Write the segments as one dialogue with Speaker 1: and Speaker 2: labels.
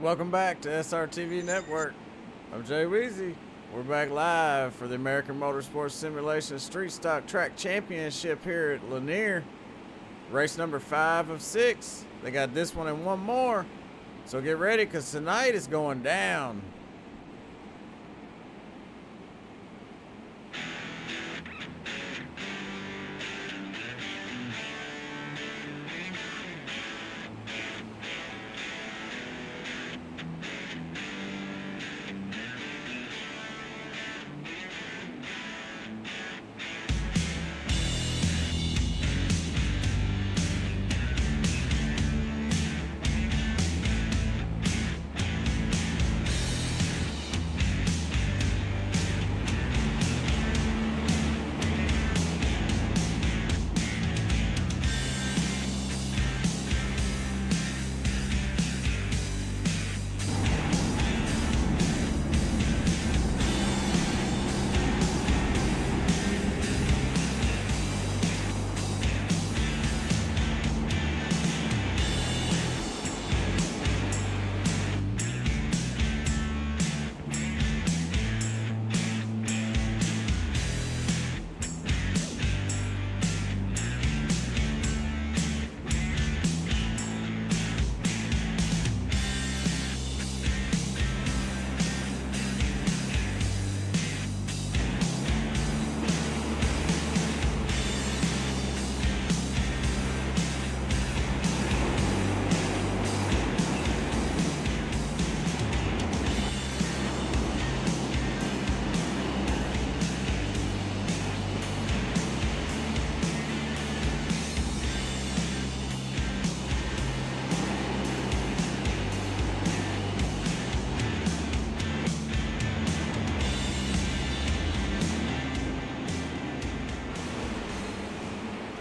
Speaker 1: Welcome back to SRTV Network. I'm Jay Weezy. We're back live for the American Motorsports Simulation Street Stock Track Championship here at Lanier. Race number 5 of 6. They got this one and one more. So get ready because tonight is going down.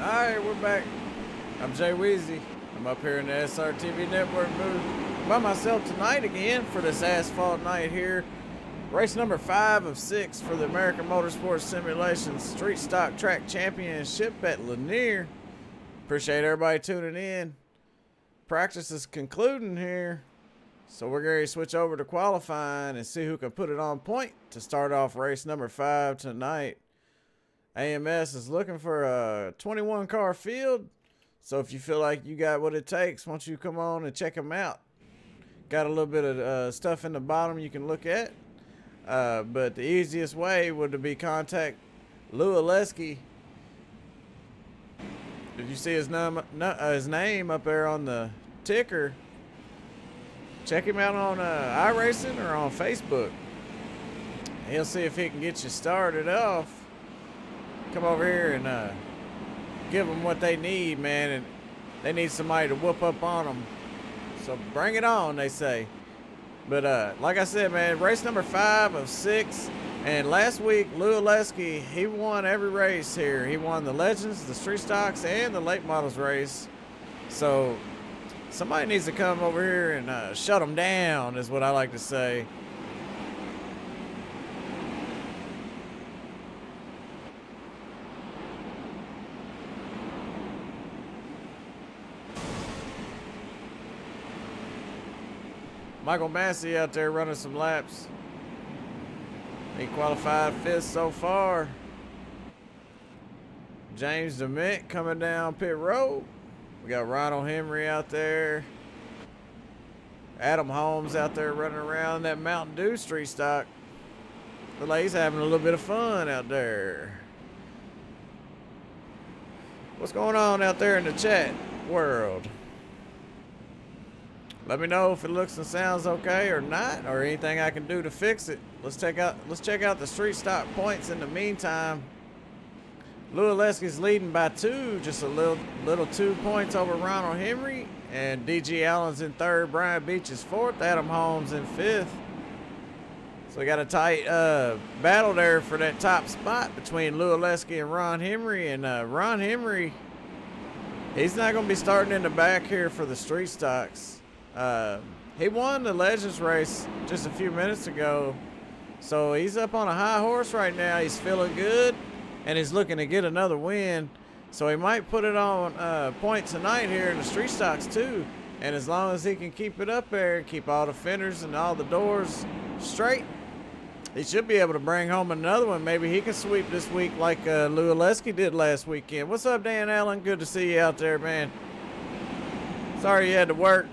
Speaker 1: Alright, we're back. I'm Jay Weezy. I'm up here in the SRTV Network booth by myself tonight again for this Asphalt night here. Race number 5 of 6 for the American Motorsports Simulation Street Stock Track Championship at Lanier. Appreciate everybody tuning in. Practice is concluding here. So we're going to switch over to qualifying and see who can put it on point to start off race number 5 tonight. AMS is looking for a 21 car field, so if you feel like you got what it takes, why don't you come on and check them out. Got a little bit of stuff in the bottom you can look at, but the easiest way would be contact Lou Aleski. If you see his name up there on the ticker, check him out on Iracing or on Facebook. He'll see if he can get you started off. Come over here and give them what they need, man, and they need somebody to whoop up on them. So bring it on, they say. But like I said, man, race number 5 of 6, and last week Lou Aleski, he won every race here. He won the Legends, the Street Stocks, and the Late Models race. So somebody needs to come over here and shut them down, is what I like to say. Michael Massey out there running some laps. He qualified 5th so far. James DeMint coming down pit road. We got Ronald Henry out there. Adam Holmes out there running around that Mountain Dew Street Stock. Looks like he's having a little bit of fun out there. What's going on out there in the chat world? Let me know if it looks and sounds okay or not, or anything I can do to fix it. Let's check out the street stock points in the meantime. Lou Aleski's leading by 2, just a little 2 points over Ronald Henry, and DG Allen's in 3rd, Brian Beach is 4th, Adam Holmes in 5th. So we got a tight battle there for that top spot between Lou Aleski and Ron Henry, and Ron Henry, he's not going to be starting in the back here for the street stocks. He won the Legends race just a few minutes ago, so he's up on a high horse right now. He's feeling good, and he's looking to get another win. So he might put it on point tonight here in the street stocks too. And as long as he can keep it up there and keep all the fenders and all the doors straight, he should be able to bring home another one. Maybe he can sweep this week like Lou Oleski did last weekend. What's up, Dan Allen? Good to see you out there, man. Sorry you had to work.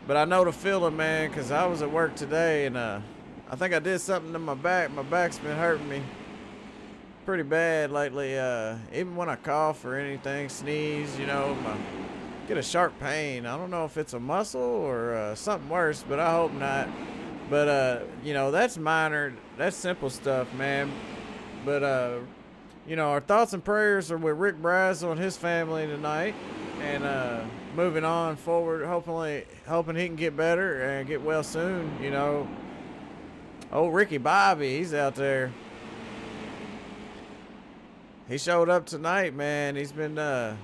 Speaker 1: But I know the feeling, man, because I was at work today, and I think I did something to my back. My back's been hurting me pretty bad lately. Even when I cough or anything, sneeze, you know, get a sharp pain. I don't know if it's a muscle or something worse, but I hope not. But, you know, that's minor. That's simple stuff, man. But, you know, our thoughts and prayers are with Rick Brazel and his family tonight. And moving on forward, hoping he can get better and get well soon, you know. Oh, Ricky Bobby, he's out there. He showed up tonight, man. He's been a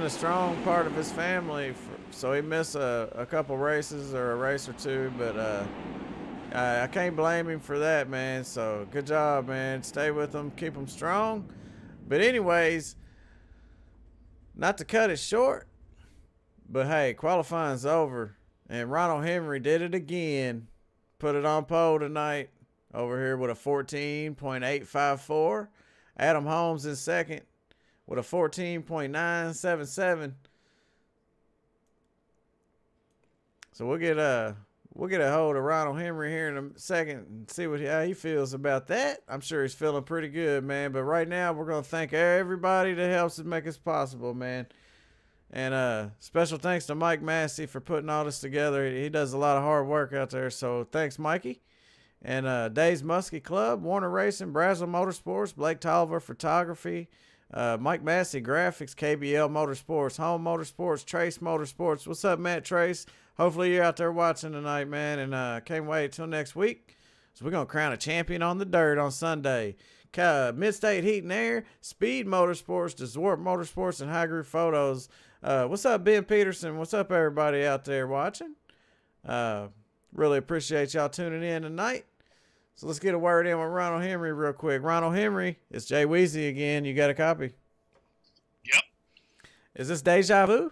Speaker 1: strong part of his family, so he missed a couple races or a race or two, but I can't blame him for that, man. So good job, man. Stay with him, keep him strong. But anyways, not to cut it short, but hey, qualifying's over, and Ronald Henry did it again. Put it on pole tonight over here with a 14.854. Adam Holmes in second with a 14.977. So we'll get a hold of Ronald Henry here in a second and see how he feels about that. I'm sure he's feeling pretty good, man. But right now, we're going to thank everybody that helps us make this possible, man. And special thanks to Mike Massey for putting all this together. He does a lot of hard work out there. So thanks, Mikey. And Dave's Muskie Club, Warner Racing, Brazel Motorsports, Blake Tolliver Photography, Mike Massey Graphics, KBL Motorsports, Home Motorsports, Trace Motorsports. What's up, Matt Trace? Hopefully you're out there watching tonight, man, and can't wait till next week. So we're going to crown a champion on the dirt on Sunday. Mid-State Heat and Air, Speed Motorsports, Dezort Motorsports, and High Groove Photos. What's up, Ben Peterson? What's up, everybody out there watching? Really appreciate y'all tuning in tonight. So let's get a word in with Ronald Henry real quick. Ronald Henry, it's Jay Weezy again. You got a copy?
Speaker 2: Yep.
Speaker 1: Is this deja vu?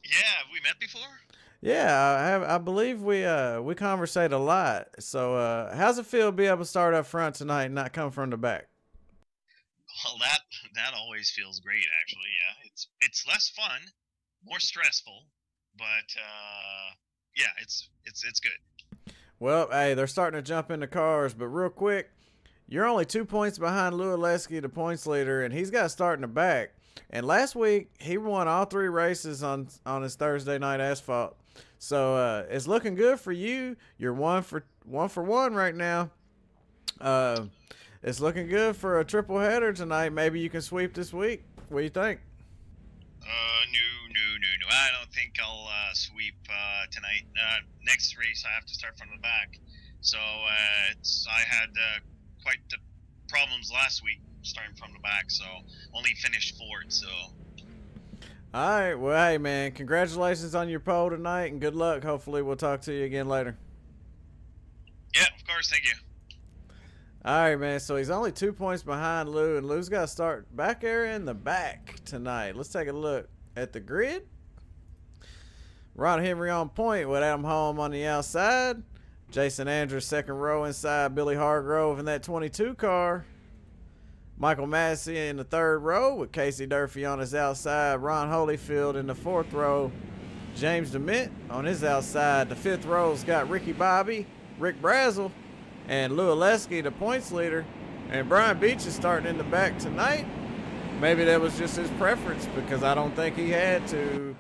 Speaker 2: Yeah, have we met before?
Speaker 1: Yeah, I believe we conversate a lot. So how's it feel to be able to start up front tonight and not come from the back?
Speaker 2: Well, that always feels great, actually. Yeah, it's less fun, more stressful, but yeah, it's good.
Speaker 1: Well, hey, they're starting to jump into cars, but real quick, you're only 2 points behind Lou Oleski, the points leader, and he's got to start in the back. And last week, he won all 3 races on his Thursday night asphalt. So it's looking good for you. You're one for one right now. It's looking good for a triple header tonight. Maybe you can sweep this week. What do you think?
Speaker 2: No. I don't think I'll sweep tonight. Next race, I have to start from the back. So I had quite the problems last week starting from the back. So only finished 4th. So.
Speaker 1: All right. Well, hey, man, congratulations on your pole tonight, and good luck. Hopefully, we'll talk to you again later.
Speaker 2: Yeah, of course. Thank you.
Speaker 1: All right, man. So he's only 2 points behind Lou, and Lou's got to start back there in the back tonight. Let's take a look at the grid. Ron Henry on point with Adam Holm on the outside. Jason Andrews second row inside. Billy Hargrove in that 22 car. Michael Massey in the 3rd row with Casey Durfee on his outside. Ron Holyfield in the 4th row. James DeMint on his outside. The 5th row's got Ricky Bobby, Rick Brazel, and Lou Oleski, the points leader. And Brian Beach is starting in the back tonight. Maybe that was just his preference because I don't think he had to.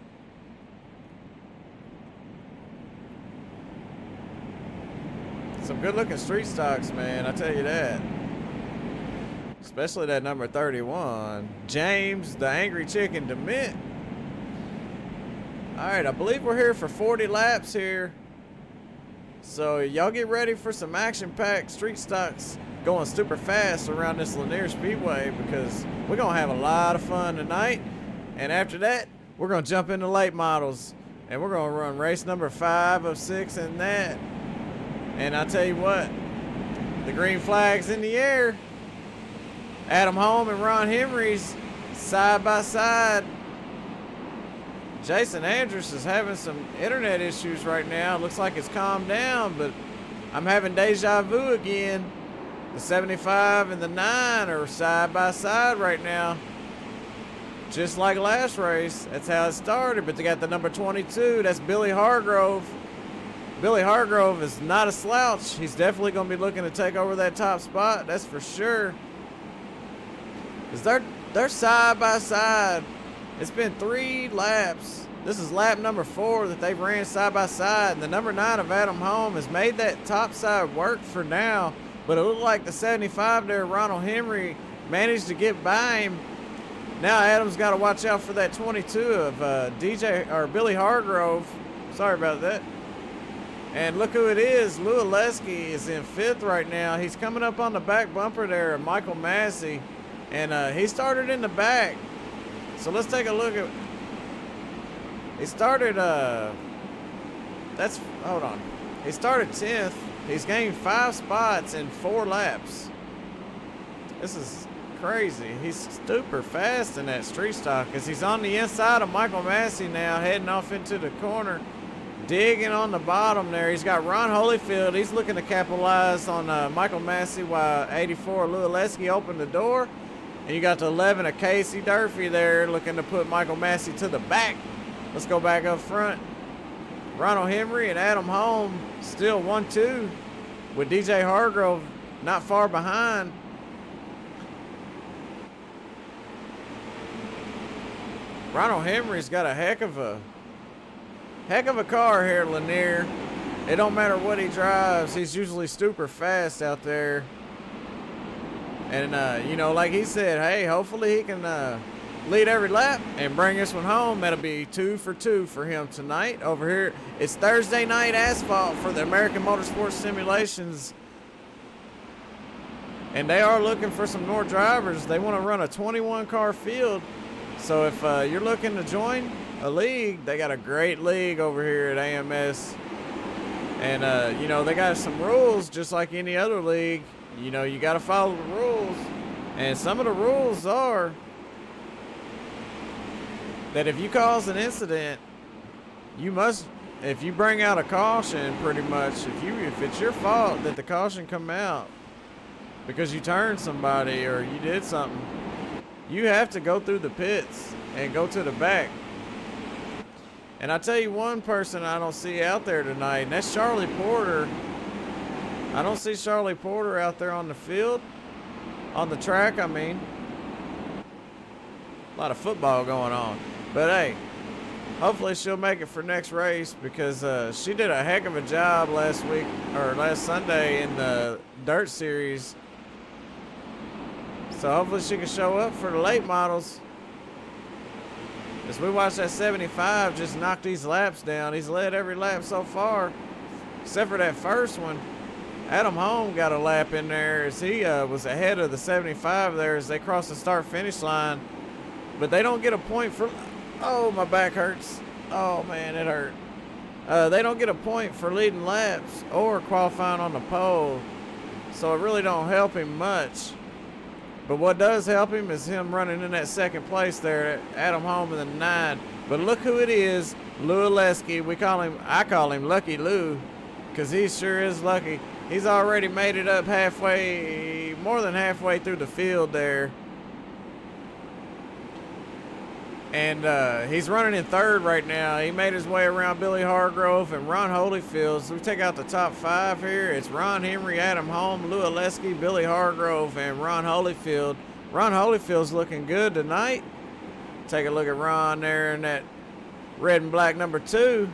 Speaker 1: Some good-looking street stocks, man. I tell you that. Especially that number 31. James, the Angry Chicken DeMint. All right, I believe we're here for 40 laps here. So y'all get ready for some action-packed street stocks going super fast around this Lanier Speedway because we're going to have a lot of fun tonight. And after that, we're going to jump into late models. And we're going to run race number 5 of 6 in that. And I tell you what, the green flag's in the air. Adam Holm and Ron Henry's side by side. Jason Andrews is having some internet issues right now. Looks like it's calmed down, but I'm having deja vu again. The 75 and the 9 are side by side right now. Just like last race. That's how it started, but they got the number 22. That's Billy Hargrove. Billy Hargrove is not a slouch. He's definitely going to be looking to take over that top spot. That's for sure. Because they're side by side. It's been 3 laps. This is lap number 4 that they've ran side by side. And the number 9 of Adam Holm has made that top side work for now. But it looked like the 75 there, Ronald Henry, managed to get by him. Now Adam's got to watch out for that 22 of Billy Hargrove. Sorry about that. And look who it is. Lou Aleski is in 5th right now. He's coming up on the back bumper there of Michael Massey. And he started in the back. So let's take a look at. He started. Hold on. He started 10th. He's gained 5 spots in 4 laps. This is crazy. He's super fast in that street stock because he's on the inside of Michael Massey now, heading off into the corner, digging on the bottom there. He's got Ron Holyfield. He's looking to capitalize on Michael Massey while 84 Lou Aleski opened the door. And you got the 11 of Casey Durfee there looking to put Michael Massey to the back. Let's go back up front. Ronald Henry and Adam Holm still 1-2 with DJ Hargrove not far behind. Ronald Henry's got a heck of a car here at Lanier. It don't matter what he drives. He's usually super fast out there. And, you know, like he said, hey, hopefully he can lead every lap and bring this one home. That'll be 2 for 2 for him tonight over here. It's Thursday night asphalt for the American Motorsports Simulations. And they are looking for some more drivers. They want to run a 21-car field. So if you're looking to join a league, they got a great league over here at AMS. And, you know, they got some rules just like any other league. You know, you got to follow the rules. And some of the rules are that if you cause an incident, you must, if you bring out a caution, pretty much, if it's your fault that the caution come out because you turned somebody or you did something, you have to go through the pits and go to the back. And I tell you one person I don't see out there tonight, and that's Charlie Porter. I don't see Charlie Porter out there on the field, on the track, I mean. A lot of football going on. But hey, hopefully she'll make it for next race because she did a heck of a job last Sunday in the dirt series. So hopefully she can show up for the late models. As we watch that 75 just knock these laps down. He's led every lap so far, except for that first one. Adam Holm got a lap in there as he was ahead of the 75 there as they crossed the start-finish line. But they don't get a point for... Oh, my back hurts. Oh, man, it hurt. They don't get a point for leading laps or qualifying on the pole. So it really don't help him much. But what does help him is him running in that second place there, Adam Holm in the 9. But look who it is, Lou Aleski. I call him Lucky Lou, because he sure is lucky. He's already made it up halfway, more than halfway through the field there. And he's running in 3rd right now. He made his way around Billy Hargrove and Ron Holyfield. So we take out the top 5 here. It's Ron Henry, Adam Holm, Lou Aleski, Billy Hargrove, and Ron Holyfield. Ron Holyfield's looking good tonight. Take a look at Ron there in that red and black number 2.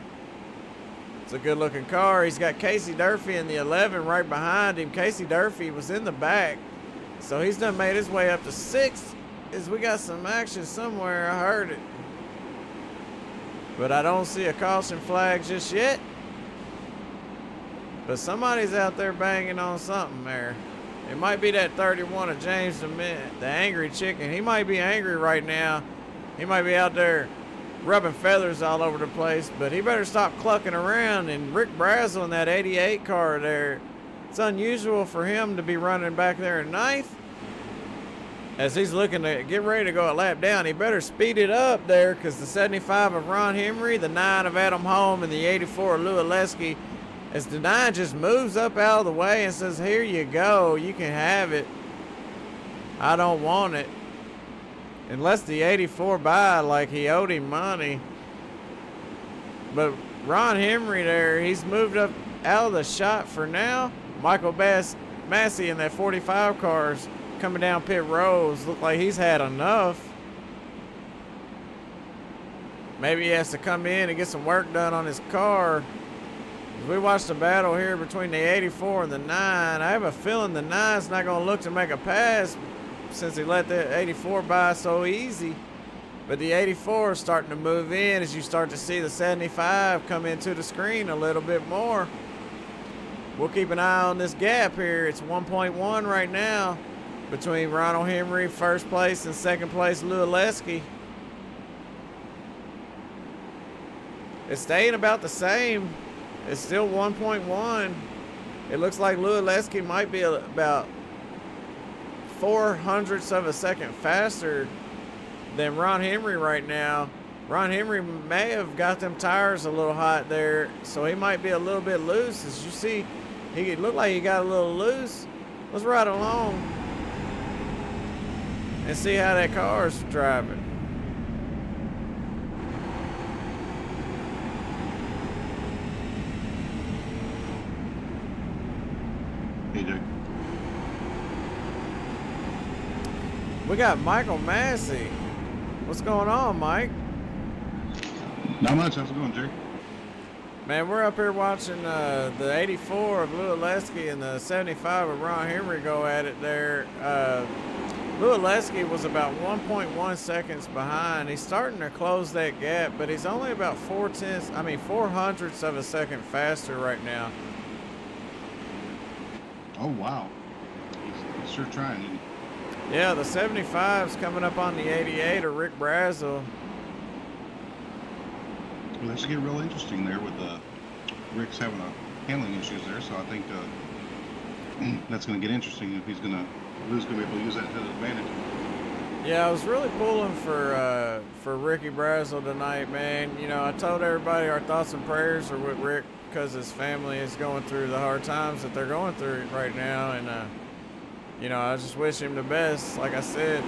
Speaker 1: It's a good looking car. He's got Casey Durfee in the 11 right behind him. Casey Durfee was in the back. So he's done made his way up to 6th. Is we got some action somewhere. I heard it, but I don't see a caution flag just yet. But somebody's out there banging on something there. It might be that 31 of James the angry chicken. He might be angry right now. He might be out there rubbing feathers all over the place, but he better stop clucking around. And Rick Brazel in that 88 car there, it's unusual for him to be running back there in 9th. as he's looking to get ready to go a lap down, he better speed it up there, because the 75 of Ron Henry, the 9 of Adam Holm, and the 84 of Lou Oleski, as the 9 just moves up out of the way and says, here you go, you can have it. I don't want it. And lets the 84 by like he owed him money. But Ron Henry there, he's moved up out of the shot for now. Michael Massey in that 45 cars coming down pit roads, look like he's had enough. Maybe he has to come in and get some work done on his car. As we watched the battle here between the 84 and the 9, I have a feeling the 9's not going to look to make a pass since he let the 84 by so easy. But the 84 is starting to move in as you start to see the 75 come into the screen a little bit more. We'll keep an eye on this gap here. It's 1.1 right now between Ronald Henry, first place, and second place, Lou Oleski. It's staying about the same. It's still 1.1. It looks like Lou Oleski might be about 0.04 of a second faster than Ron Henry right now. Ron Henry may have got them tires a little hot there, so he might be a little bit loose. As you see, he looked like he got a little loose. Let's ride along and see how that car's driving.
Speaker 3: Hey, Jake.
Speaker 1: We got Michael Massey. What's going on, Mike?
Speaker 3: Not much. How's it going, Jake?
Speaker 1: Man, we're up here watching the 84 of Lou Oleski and the 75 of Ron Henry go at it there. Lou Oleski was about 1.1 seconds behind. He's starting to close that gap, but he's only about 0.04 of a second faster right now.
Speaker 3: Oh, wow. He's sure trying, isn't he?
Speaker 1: Yeah, the 75's coming up on the 88 of Rick Brazel.
Speaker 3: Well, that should get real interesting there with Rick's having handling issues there, so I think that's going to get interesting if Lou's going to be able to use that to his advantage.
Speaker 1: Yeah, I was really pulling for Ricky Brazel tonight, man. You know, I told everybody our thoughts and prayers are with Rick because his family is going through the hard times that they're going through right now, and you know, I just wish him the best, like I said.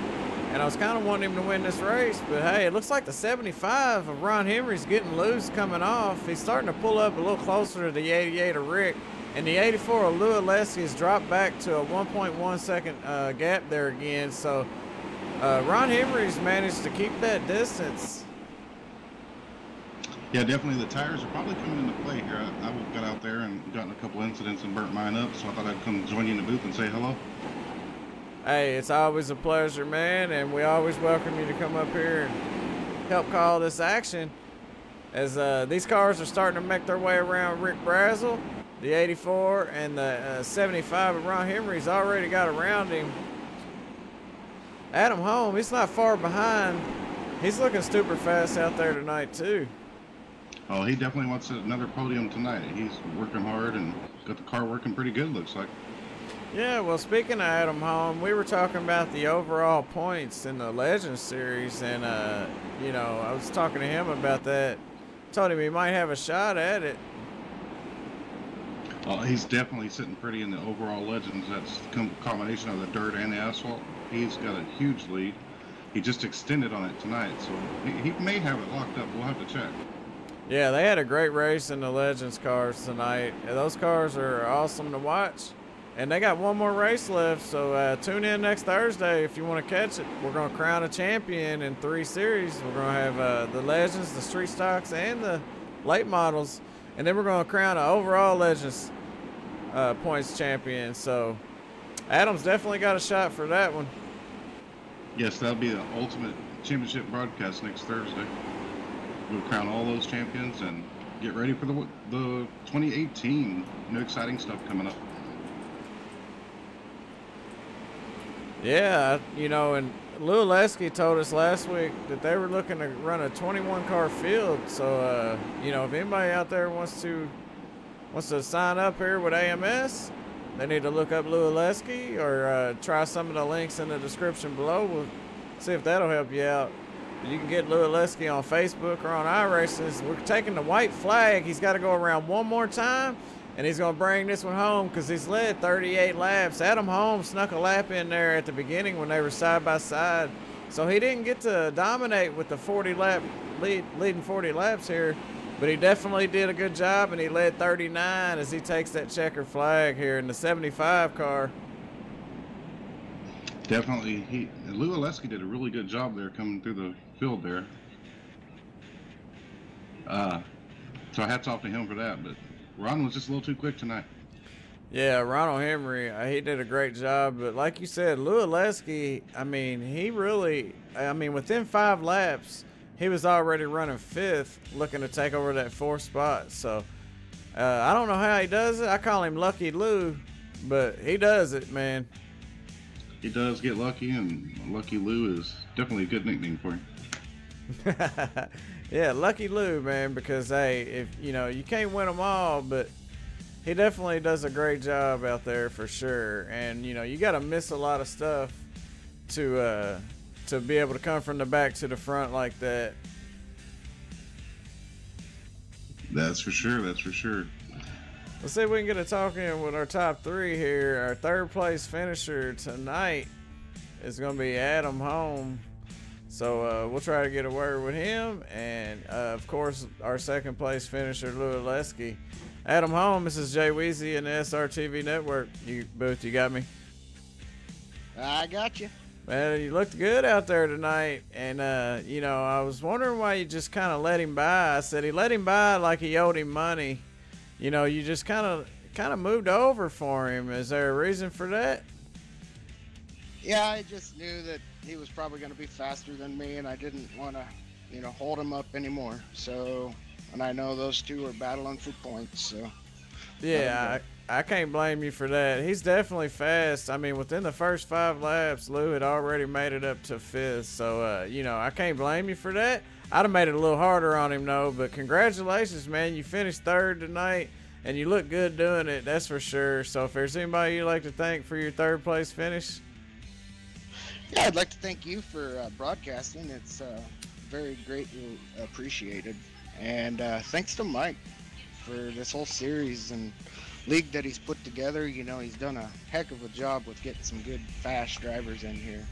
Speaker 1: And I was kind of wanting him to win this race, but hey, it looks like the 75 of Ron Henry's getting loose coming off. He's starting to pull up a little closer to the 88 of Rick, and the 84 of Lou Oleski has dropped back to a 1.1 second gap there again. So Ron Henry's managed to keep that distance.
Speaker 3: Yeah, definitely the tires are probably coming into play here. I got out there and gotten a couple incidents and burnt mine up, so I thought I'd come join you in the booth and say hello.
Speaker 1: Hey, it's always a pleasure, man, and we always welcome you to come up here and help call this action. As these cars are starting to make their way around Rick Brazel, the 84 and the 75 of Ron Henry's already got around him. Adam Holm, he's not far behind. He's looking super fast out there tonight, too.
Speaker 3: Oh, he definitely wants another podium tonight. He's working hard and got the car working pretty good, looks like.
Speaker 1: Yeah, well, speaking of Adam Holm, we were talking about the overall points in the Legends Series, and, you know, I was talking to him about that. Told him he might have a shot at it.
Speaker 3: Oh, he's definitely sitting pretty in the overall Legends. That's a combination of the dirt and the asphalt. He's got a huge lead. He just extended on it tonight, so he may have it locked up. We'll have to check. Yeah,
Speaker 1: they had a great race in the Legends cars tonight. Those cars are awesome to watch. And they got one more race left, so tune in next Thursday if you want to catch it. We're going to crown a champion in 3 series. We're going to have the Legends, the Street Stocks, and the Late Models. And then we're going to crown an overall Legends points champion. So Adam's definitely got a shot for that one.
Speaker 3: Yes, that'll be the ultimate championship broadcast next Thursday. We'll crown all those champions and get ready for the 2018. New exciting stuff coming up.
Speaker 1: Yeah, you know, and Lou Oleski told us last week that they were looking to run a 21-car field. So, you know, if anybody out there wants to sign up here with AMS, they need to look up Lou Oleski or try some of the links in the description below. We'll see if that'll help you out. You can get Lou Oleski on Facebook or on Iracing. We're taking the white flag. He's got to go around one more time, and he's going to bring this one home because he's led 38 laps. Adam Holmes snuck a lap in there at the beginning when they were side by side. So he didn't get to dominate with the 40-lap leading 40 laps here, but he definitely did a good job, and he led 39 as he takes that checker flag here in the 75 car.
Speaker 3: Definitely, Lou Oleski did a really good job there coming through the field there. So hats off to him for that, but Ron was just a little too quick tonight.
Speaker 1: Yeah, Ronald Henry, he did a great job. But like you said, Lou Oleski, I mean, he really, I mean, within 5 laps, he was already running 5th, looking to take over that 4th spot. So I don't know how he does it. I call him Lucky Lou, but he does it, man.
Speaker 3: He does get lucky, and Lucky Lou is definitely a good nickname for him.
Speaker 1: Yeah, Lucky Lou, man, because, hey, if you know, you can't win them all, but he definitely does a great job out there for sure. And, you know, you got to miss a lot of stuff to be able to come from the back to the front like that.
Speaker 3: That's for sure. That's for sure.
Speaker 1: Let's see if we can get a talk in with our top 3 here. Our 3rd place finisher tonight is going to be Adam Holm. So we'll try to get a word with him. And, of course, our 2nd place finisher, Lou Oleski. Adam Holm, this is Jay Weezy and the SRTV Network. You got me?
Speaker 4: I got you.
Speaker 1: Man, you looked good out there tonight. And, you know, I was wondering why you just kind of let him by. I said he let him by like he owed him money. You know, you just kind of moved over for him. Is there a reason for that?
Speaker 4: Yeah, I just knew that he was probably going to be faster than me, and I didn't want to, you know, hold him up anymore. So, and I know those two are battling for points. So,
Speaker 1: yeah, I can't blame you for that. He's definitely fast. I mean, within the first 5 laps, Lou had already made it up to 5th. So, you know, I can't blame you for that. I'd have made it a little harder on him, though. But congratulations, man. You finished 3rd tonight, and you look good doing it. That's for sure. So if there's anybody you'd like to thank for your 3rd place finish.
Speaker 4: Yeah, I'd like to thank you for broadcasting. It's very greatly appreciated. And thanks to Mike for this whole series and league that he's put together. You know, he's done a heck of a job with getting some good, fast drivers in here.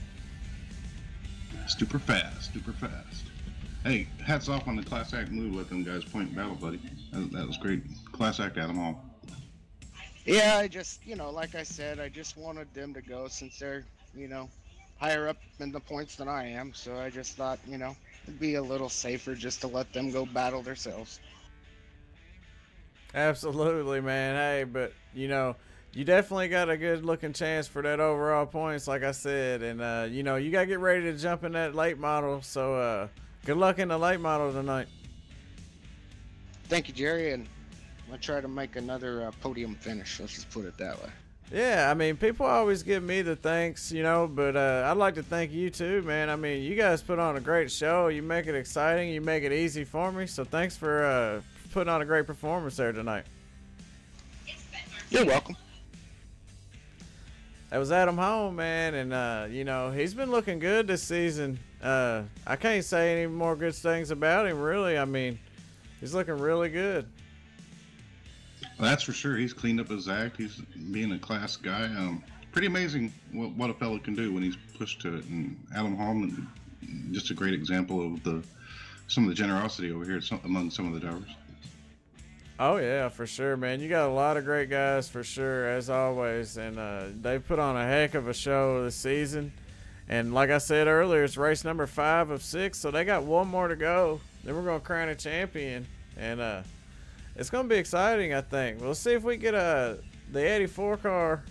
Speaker 3: Super fast, super fast. Hey, hats off on the class act move. Let them guys point battle, buddy. That was great. Class act, Adam Hall.
Speaker 4: Yeah, I just, you know, like I said, I just wanted them to go since they're, you know, higher up in the points than I am. So I just thought, you know, it'd be a little safer just to let them go battle themselves.
Speaker 1: Absolutely, man. Hey, but, you know, you definitely got a good looking chance for that overall points, like I said. And, you know, you got to get ready to jump in that late model. So, good luck in the late model tonight.
Speaker 4: Thank you, Jerry. And I'll try to make another podium finish. Let's just put it that way.
Speaker 1: Yeah, I mean, people always give me the thanks, you know, but I'd like to thank you too, man. I mean, you guys put on a great show. You make it exciting. You make it easy for me. So thanks for putting on a great performance there tonight.
Speaker 4: You're welcome.
Speaker 1: That was Adam Holm, man, and, you know, he's been looking good this season. I can't say any more good things about him, really. I mean, he's looking really good.
Speaker 3: Well, that's for sure. He's cleaned up his act. He's being a class guy. Pretty amazing what a fellow can do when he's pushed to it. And Adam Holm, just a great example of some of the generosity over here among some of the drivers.
Speaker 1: Oh, yeah, for sure, man. You got a lot of great guys, for sure, as always. And they've put on a heck of a show this season. And like I said earlier, it's race number 5 of 6, so they got one more to go. Then we're going to crown a champion. And it's going to be exciting, I think. We'll see if we get the 84 car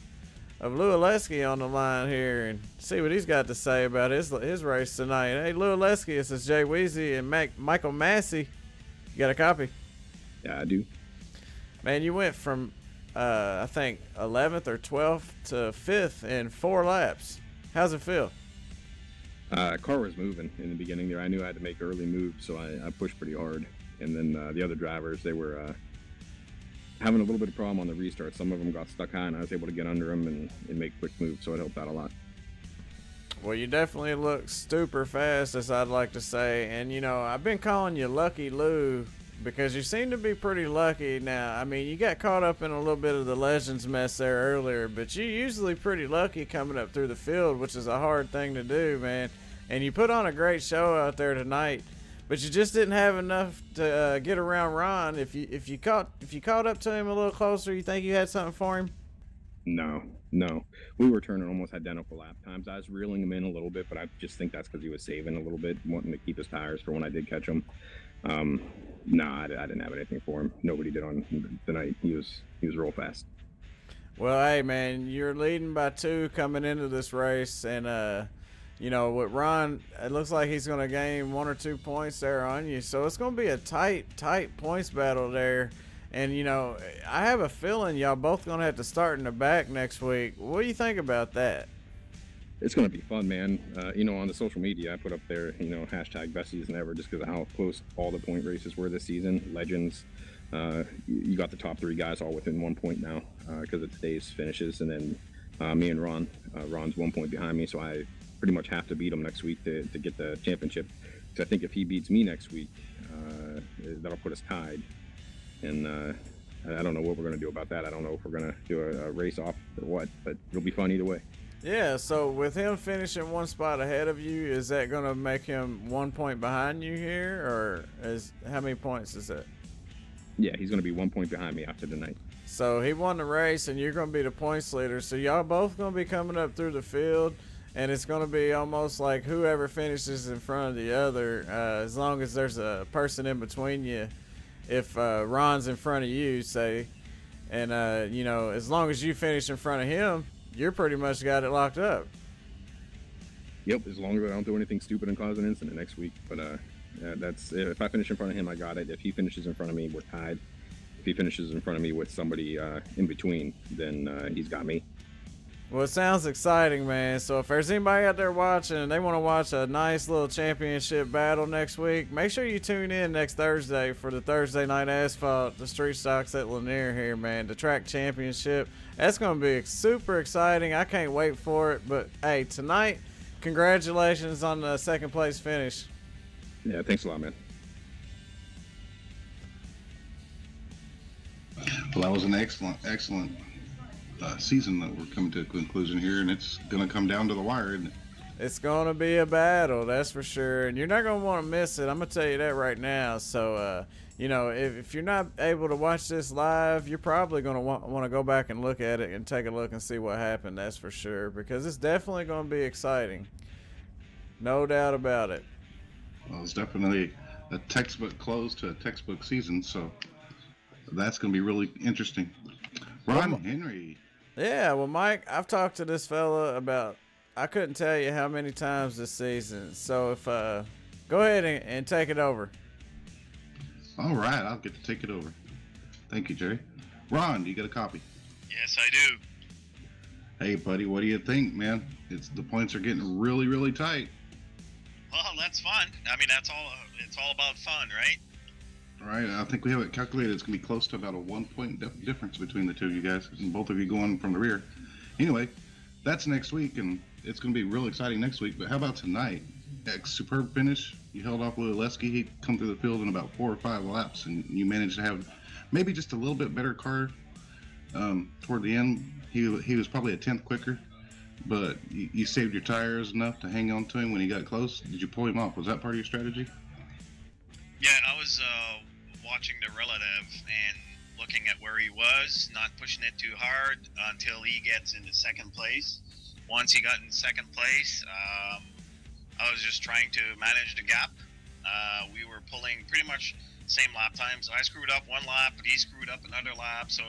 Speaker 1: of Lou Oleski on the line here and see what he's got to say about his race tonight. Hey, Lou Oleski, this is Jay Weezy and Michael Massey. You got a copy?
Speaker 5: Yeah, I do.
Speaker 1: Man, you went from, I think, 11th or 12th to 5th in 4 laps. How's it feel?
Speaker 5: Car was moving in the beginning there. I knew I had to make early moves, so I pushed pretty hard. And then the other drivers, they were having a little bit of problem on the restart. Some of them got stuck high, and I was able to get under them and make quick moves, so it helped out a lot.
Speaker 1: Well, you definitely look super fast, as I'd like to say. And, you know, I've been calling you Lucky Lou because you seem to be pretty lucky now. I mean, you got caught up in a little bit of the Legends mess there earlier, but you're usually pretty lucky coming up through the field, which is a hard thing to do, man. And you put on a great show out there tonight, but you just didn't have enough to get around Ron. If you caught up to him a little closer, you think you had something for him?
Speaker 5: No. We were turning almost identical lap times. I was reeling him in a little bit, but I just think that's because he was saving a little bit, wanting to keep his tires for when I did catch him. I didn't have anything for him. Nobody did on tonight. He was real fast.
Speaker 1: Well, hey, man, you're leading by 2 coming into this race, and you know, with Ron, it looks like he's going to gain 1 or 2 points there on you. So it's going to be a tight points battle there. And, you know, I have a feeling y'all both going to have to start in the back next week. What do you think about that?
Speaker 5: It's going to be fun, man. You know, on the social media, I put up there, you know, hashtag best season ever, just because of how close all the point races were this season. Legends, you got the top 3 guys all within 1 point now because of today's finishes. And then me and Ron, Ron's 1 point behind me, so I pretty much have to beat him next week to get the championship. Because I think if he beats me next week, that'll put us tied. And I don't know what we're going to do about that. I don't know if we're going to do a race off or what, but it'll be fun either way.
Speaker 1: Yeah, so with him finishing 1 spot ahead of you, is that going to make him 1 point behind you here, or how many points is that?
Speaker 5: Yeah, he's going to be 1 point behind me after tonight.
Speaker 1: So he won the race, and you're going to be the points leader. So y'all both going to be coming up through the field, and it's going to be almost like whoever finishes in front of the other, as long as there's a person in between you. If Ron's in front of you, say, and, you know, as long as you finish in front of him, you're pretty much got it locked up.
Speaker 5: Yep, as long as I don't do anything stupid and cause an incident next week. But that's if I finish in front of him, I got it. If he finishes in front of me, we're tied. If he finishes in front of me with somebody in between, then he's got me.
Speaker 1: Well, it sounds exciting, man. So if there's anybody out there watching and they want to watch a nice little championship battle next week, make sure you tune in next Thursday for the Thursday Night Asphalt, the street stocks at Lanier here, man. The track championship. That's going to be super exciting. I can't wait for it. But, hey, tonight, congratulations on the 2nd place finish.
Speaker 5: Yeah, thanks a lot, man.
Speaker 3: Well, that was an excellent season that we're coming to a conclusion here, and it's going to come down to the wire, isn't it?
Speaker 1: It's going to be a battle, that's for sure, and you're not going to want to miss it. I'm going to tell you that right now. So, you know, if you're not able to watch this live, you're probably going to want to go back and look at it and take a look and see what happened, that's for sure, because it's definitely going to be exciting. No doubt about it.
Speaker 3: Well, it's definitely a textbook close to a textbook season, so that's going to be really interesting. Ron Henry.
Speaker 1: Yeah, well, Mike, I've talked to this fella about, I couldn't tell you how many times this season. So if go ahead and take it over.
Speaker 3: All right, I'll get to take it over. Thank you, Jerry. Ron, do you get a copy?
Speaker 2: Yes, I do.
Speaker 3: Hey, buddy, what do you think, man? The points are getting really, really tight.
Speaker 2: Well, that's fun. I mean, that's all. It's all about fun, right?
Speaker 3: All right, I think we have it calculated. It's going to be close to about a 1 point difference between the two of you guys, and both of you going from the rear. Anyway, that's next week, and it's going to be real exciting next week. But how about tonight? Superb finish. You held off Leski. He come through the field in about 4 or 5 laps, and you managed to have maybe just a little bit better car toward the end. He was probably a 10th quicker, but you saved your tires enough to hang on to him when he got close. Did you pull him off? Was that part of your strategy?
Speaker 2: Yeah, I was watching the relative and looking at where he was, not pushing it too hard until he gets into 2nd place. Once he got in 2nd place, I was just trying to manage the gap. We were pulling pretty much same lap times. I screwed up 1 lap, but he screwed up another lap, so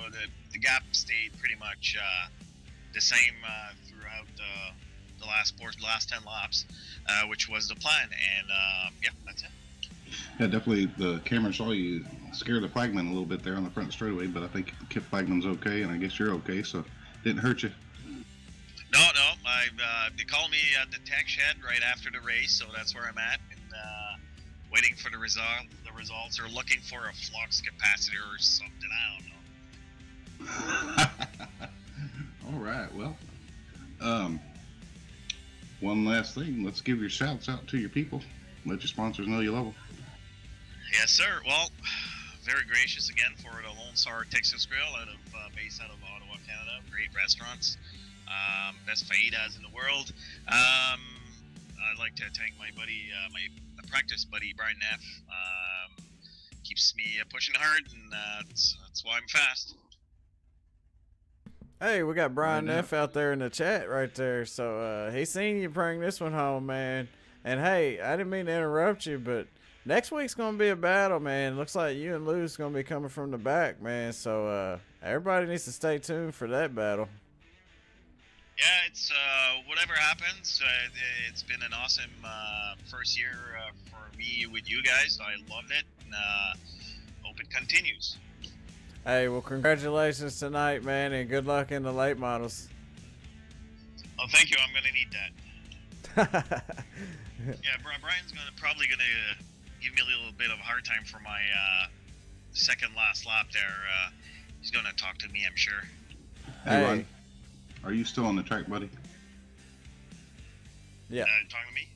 Speaker 2: the gap stayed pretty much the same throughout the last 10 laps, which was the plan. And yeah, that's it.
Speaker 3: Yeah, definitely the camera saw you scare the flagman a little bit there on the front straightaway, but I think Kip Flagman's okay, and I guess you're okay, so didn't hurt you.
Speaker 2: No, they called me at the tech shed right after the race, so that's where I'm at, and waiting for the results, or looking for a flux capacitor or something, I don't know.
Speaker 3: All right. Well, one last thing. Let's give your shouts out to your people. Let your sponsors know you love them.
Speaker 2: Yes, sir. Well, very gracious again for the Lone Star Texas Grill based out of Ottawa, Canada. Great restaurants. Best fajitas in the world. I'd like to thank my buddy, my practice buddy, Brian Neff. Keeps me pushing hard, and that's why I'm fast.
Speaker 1: Hey, we got Brian Neff out there in the chat right there. So he seen you bring this one home, man. And hey, I didn't mean to interrupt you, but next week's going to be a battle, man. Looks like you and Lou's going to be coming from the back, man. So everybody needs to stay tuned for that battle.
Speaker 2: Yeah, it's whatever happens. It's been an awesome first year for me with you guys. I loved it, and hope it continues.
Speaker 1: Hey, well, congratulations tonight, man, and good luck in the late models.
Speaker 2: Oh, thank you. I'm going to need that. Yeah, Brian's probably gonna give me a little bit of a hard time for my second last lap there. He's gonna talk to me, I'm sure.
Speaker 3: Hey, Ron, are you still on the track, buddy?
Speaker 1: Yeah.
Speaker 2: Talking to me?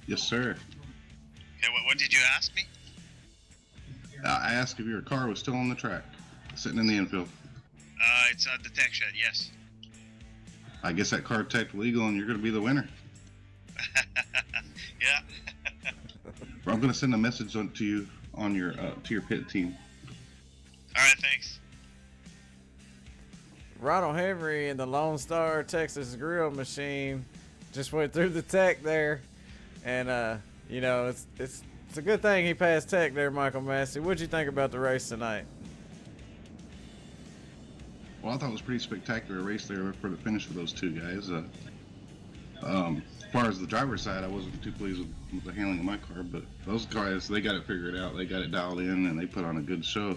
Speaker 3: Yes, sir.
Speaker 2: Okay, what did you ask me?
Speaker 3: I asked if your car was still on the track, sitting in the infield.
Speaker 2: It's at the tech shed, yes.
Speaker 3: I guess that car teched legal, and you're gonna be the winner.
Speaker 2: Yeah.
Speaker 3: I'm gonna send a message to you on your to your pit team.
Speaker 2: All right, thanks.
Speaker 1: Ronald Henry and the Lone Star Texas Grill Machine just went through the tech there, and you know, it's a good thing he passed tech there, Michael Massey. What'd you think about the race tonight?
Speaker 3: Well, I thought it was a pretty spectacular race there for the finish for those two guys. As far as the driver's side, I wasn't too pleased with the handling of my car, but those guys, they got it figured out. They got it dialed in, and they put on a good show.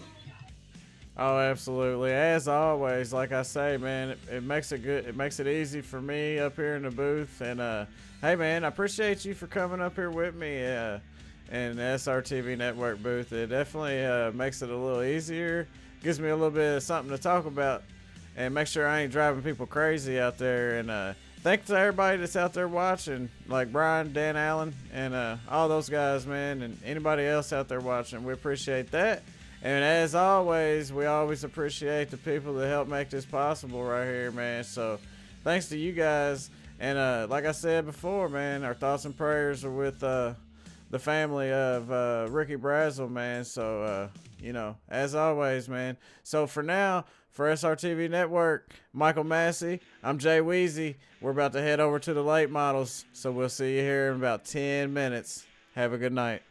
Speaker 1: Oh, absolutely. As always, like I say, man, it makes it good. It makes it easy for me up here in the booth. And hey, man, I appreciate you for coming up here with me in the SRTV Network booth. It definitely makes it a little easier. Gives me a little bit of something to talk about, and make sure I ain't driving people crazy out there. And thanks to everybody that's out there watching, like Brian, Dan Allen, and all those guys, man, and anybody else out there watching. We appreciate that. And as always, we always appreciate the people that help make this possible right here, man. So thanks to you guys. And like I said before, man, our thoughts and prayers are with the family of Ricky Brazel, man. So, you know, as always, man. So for now, for SRTV Network, Michael Massey, I'm Jay Weezy. We're about to head over to the late models, so we'll see you here in about 10 minutes. Have a good night.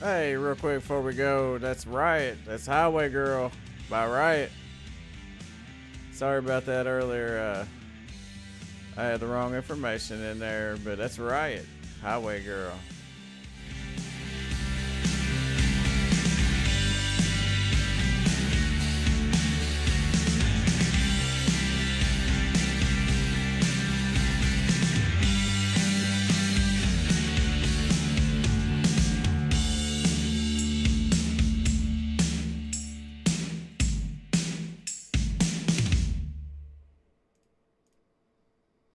Speaker 1: Hey, real quick before we go, that's Riot. That's Highway Girl by Riot. Sorry about that earlier. I had the wrong information in there, but that's Riot, Highway Girl.